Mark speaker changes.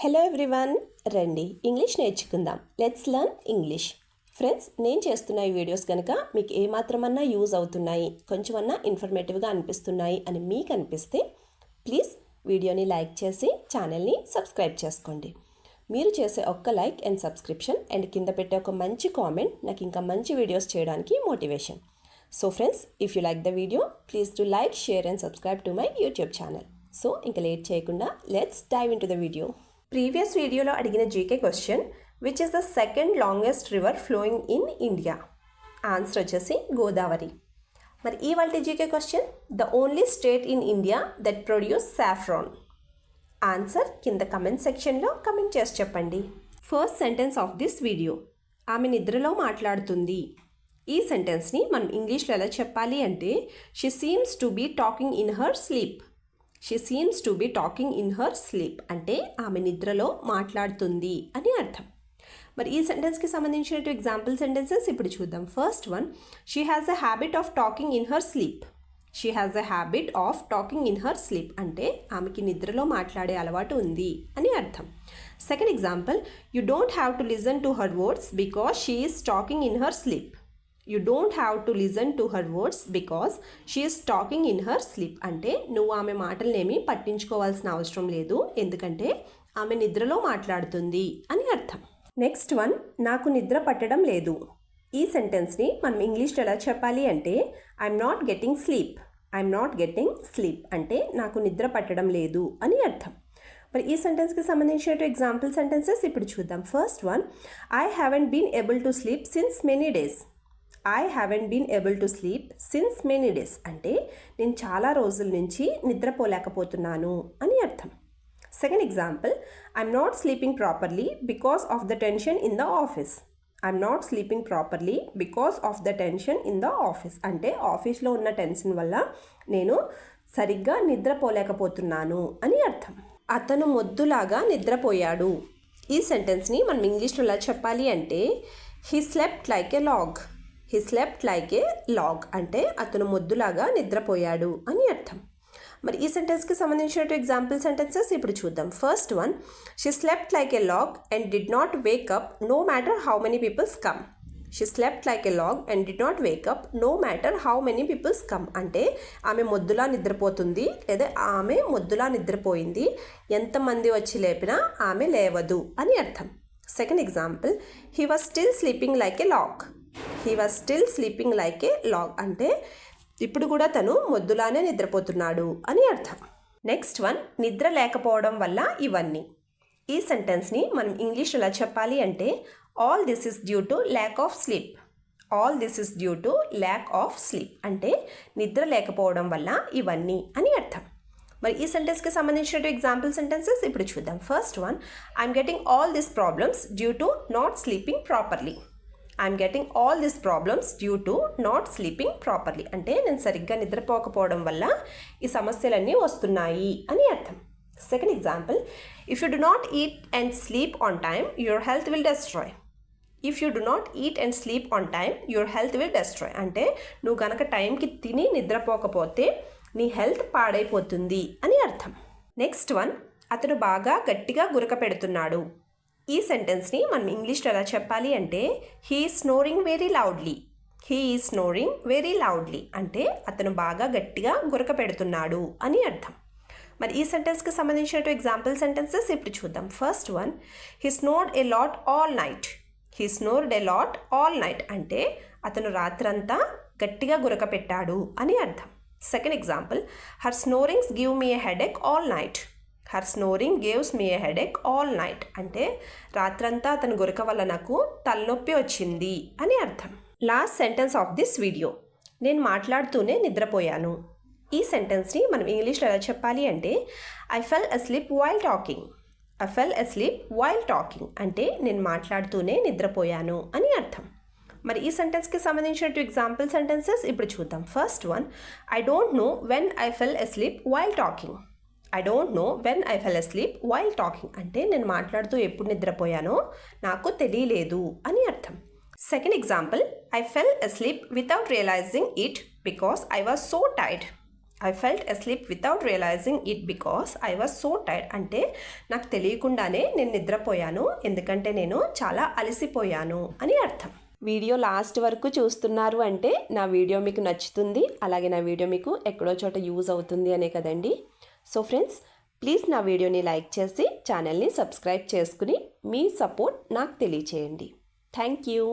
Speaker 1: Hello everyone, రండి English నేర్చుకుందాం. Let's learn English. Friends, నేను చేస్తున్న ఈ వీడియోస్ కనుక మీకు ఏమాత్రమన్నా యూజ్ అవుతున్నాయి, కొంచెమన్నా ఇన్ఫర్మేటివ్గా అనిపిస్తున్నాయి అని మీకు అనిపిస్తే ప్లీజ్ వీడియోని లైక్ చేసి ఛానల్ని సబ్స్క్రైబ్ చేసుకోండి. మీరు చేసే ఒక్క లైక్ అండ్ సబ్స్క్రిప్షన్ అండ్ కింద పెట్టే ఒక మంచి కామెంట్ నాకు ఇంకా మంచి వీడియోస్ చేయడానికి motivation. So friends, if you like the video please do like, share and subscribe to my YouTube channel. So ఇంకా లేట్ చేయకుండా let's dive into the video. Previous వీడియోలో అడిగిన GK question, which is the second longest river flowing in India? Answer వచ్చేసి గోదావరి. మరి ఇవాల్టి GK question, the only state in India that produce saffron. Answer కింద comment సెక్షన్లో comment చేసి చెప్పండి. First sentence of this video, ఆమె నిద్రలో మాట్లాడుతుంది. ఈ సెంటెన్స్ని మనం ఇంగ్లీష్లో ఎలా చెప్పాలి అంటే, she seems to be talking in her sleep. She seems to be talking in her sleep అంటే ఆమె నిద్రలో మాట్లాడుతుంది అని అర్థం. మరి ఈ సెంటెన్స్కి సంబంధించినట్టు ఎగ్జాంపుల్ సెంటెన్సెస్ ఇప్పుడు చూద్దాం. First one, she has a habit of talking in her sleep. She has a habit of talking in her sleep అంటే ఆమెకి నిద్రలో మాట్లాడే అలవాటు ఉంది అని అర్థం. Second example, you don't have to listen to her words because she is talking in her sleep. You don't have to listen to her words because she is talking in her sleep అంటే నువ్వు ఆమె మాటలనేమి పట్టించుకోవాల్సిన అవసరం లేదు, ఎందుకంటే ఆమె నిద్రలో మాట్లాడుతుంది అని అర్థం. నెక్స్ట్ వన్, నాకు నిద్ర పట్టడం లేదు. ఈ సెంటెన్స్ని మనం ఇంగ్లీష్లో ఎలా చెప్పాలి అంటే, I'm not getting sleep. I'm not getting sleep అంటే నాకు నిద్ర పట్టడం లేదు అని అర్థం. మరి ఈ సెంటెన్స్కి సంబంధించిన ఎగ్జాంపుల్ సెంటెన్సెస్ ఇప్పుడు చూద్దాం. First one, I haven't been able to sleep since many days. I haven't been able to sleep since many days అంటే నేను చాలా రోజుల నుంచి నిద్రపోలేకపోతున్నాను అని అర్థం. Second example, I'm not sleeping properly because of the tension in the office. I'm not sleeping properly because of the tension in the office అంటే ఆఫీస్లో ఉన్న టెన్షన్ వల్ల నేను సరిగ్గా నిద్రపోలేకపోతున్నాను అని అర్థం. అతను మొద్దులాగా నిద్రపోయాడు. ఈ సెంటెన్స్ని మనం ఇంగ్లీష్లో ఎలా చెప్పాలి అంటే, he slept like a log. He slept like a log అంటే అతను మొద్దులాగా నిద్రపోయాడు అని అర్థం. మరి ఈ సెంటెన్స్కి సంబంధించినట్టు ఎగ్జాంపుల్ సెంటెన్సెస్ ఇప్పుడు చూద్దాం. First one, she slept like a log and did not wake up no matter how many peoples come. She slept like a log and did not wake up no matter how many peoples come అంటే ఆమె మొద్దులా నిద్రపోతుంది లేదా ఆమె మొద్దులా నిద్రపోయింది, ఎంతమంది వచ్చి లేపినా ఆమె లేవదు అని అర్థం. Second example, he was still sleeping like a log. He was still sleeping like a log అంటే ఇప్పుడు కూడా తను మొద్దులానే నిద్రపోతున్నాడు అని అర్థం. నెక్స్ట్ వన్, నిద్ర లేకపోవడం వల్ల ఇవన్నీ. ఈ సెంటెన్స్ని మనం ఇంగ్లీష్లో ఎలా చెప్పాలి అంటే, all this is due to lack of sleep. All this is due to lack of sleep అంటే నిద్ర లేకపోవడం వల్ల ఇవన్నీ అని అర్థం. మరి ఈ సెంటెన్స్కి సంబంధించిన ఎగ్జాంపుల్ సెంటెన్సెస్ ఇప్పుడు చూద్దాం. First one, I'm getting all this problems due to not sleeping properly. I'm getting all this problems due to not sleeping properly అంటే నేను సరిగ్గా నిద్రపోకపోవడం వల్ల ఈ సమస్యలన్నీ వస్తున్నాయి అని అర్థం. Second example, if you do not eat and sleep on time your health will destroy. If you do not eat and sleep on time your health will destroy అంటే నువ్వు కనుక టైంకి తిని నిద్రపోకపోతే నీ హెల్త్ పాడైపోతుంది అని అర్థం. నెక్స్ట్ వన్, అతను బాగా గట్టిగా గురక పెడుతున్నాడు. ఈ సెంటెన్స్ని మనం ఇంగ్లీష్లో ఎలా చెప్పాలి అంటే, he is snoring very loudly. He is snoring very loudly అంటే అతను బాగా గట్టిగా గురక పెడుతున్నాడు అని అర్థం. మరి ఈ సెంటెన్స్కి సంబంధించినట్టు ఎగ్జాంపుల్ సెంటెన్సెస్ ఇప్పుడు చూద్దాం. First one, he snored a lot all night. He snored a lot all night అంటే అతను రాత్రంతా గట్టిగా గురక పెట్టాడు అని అర్థం. Second example, her snorings give me a headache all night. Her snoring gaves me a headache all night అంటే రాత్రంతా అతని గురక వల్ల నాకు తలనొప్పి వచ్చింది అని అర్థం. Last sentence of this video, నేను మాట్లాడుతూనే నిద్రపోయాను. ఈ సెంటెన్స్ని మనం ఇంగ్లీష్లో ఎలా చెప్పాలి అంటే, I fell asleep while talking. I fell asleep while talking అంటే నేను మాట్లాడుతూనే నిద్రపోయాను అని అర్థం. మరి ఈ సెంటెన్స్కి సంబంధించినట్టు ఎగ్జాంపుల్ సెంటెన్సెస్ ఇప్పుడు చూద్దాం. First one, I don't know when I fell asleep while talking. I don't know when I fell asleep while talking అంటే నేను మాట్లాడుతూ ఎప్పుడు నిద్రపోయానో నాకు తెలియలేదు అని అర్థం. Second example, I fell asleep without realising it because I was so tired. I felt asleep without realising it because I was so tired. అంటే నాకు తెలియకుండానే నేను నిద్రపోయాను, ఎందుకంటే నేను చాలా అలసిపోయాను అని అర్థం. వీడియో లాస్ట్ వరకు చూస్తున్నారు అంటే నా వీడియో మీకు నచ్చుతుంది, అలాగే నా వీడియో మీకు ఎక్కడో చోట యూజ్ అవుతుంది అనే కదండి. సో ఫ్రెండ్స్, ప్లీజ్ నా వీడియోని లైక్ చేసి ఛానల్ని సబ్స్క్రైబ్ చేసుకుని మీ సపోర్ట్ నాకు తెలియచేయండి. Thank you.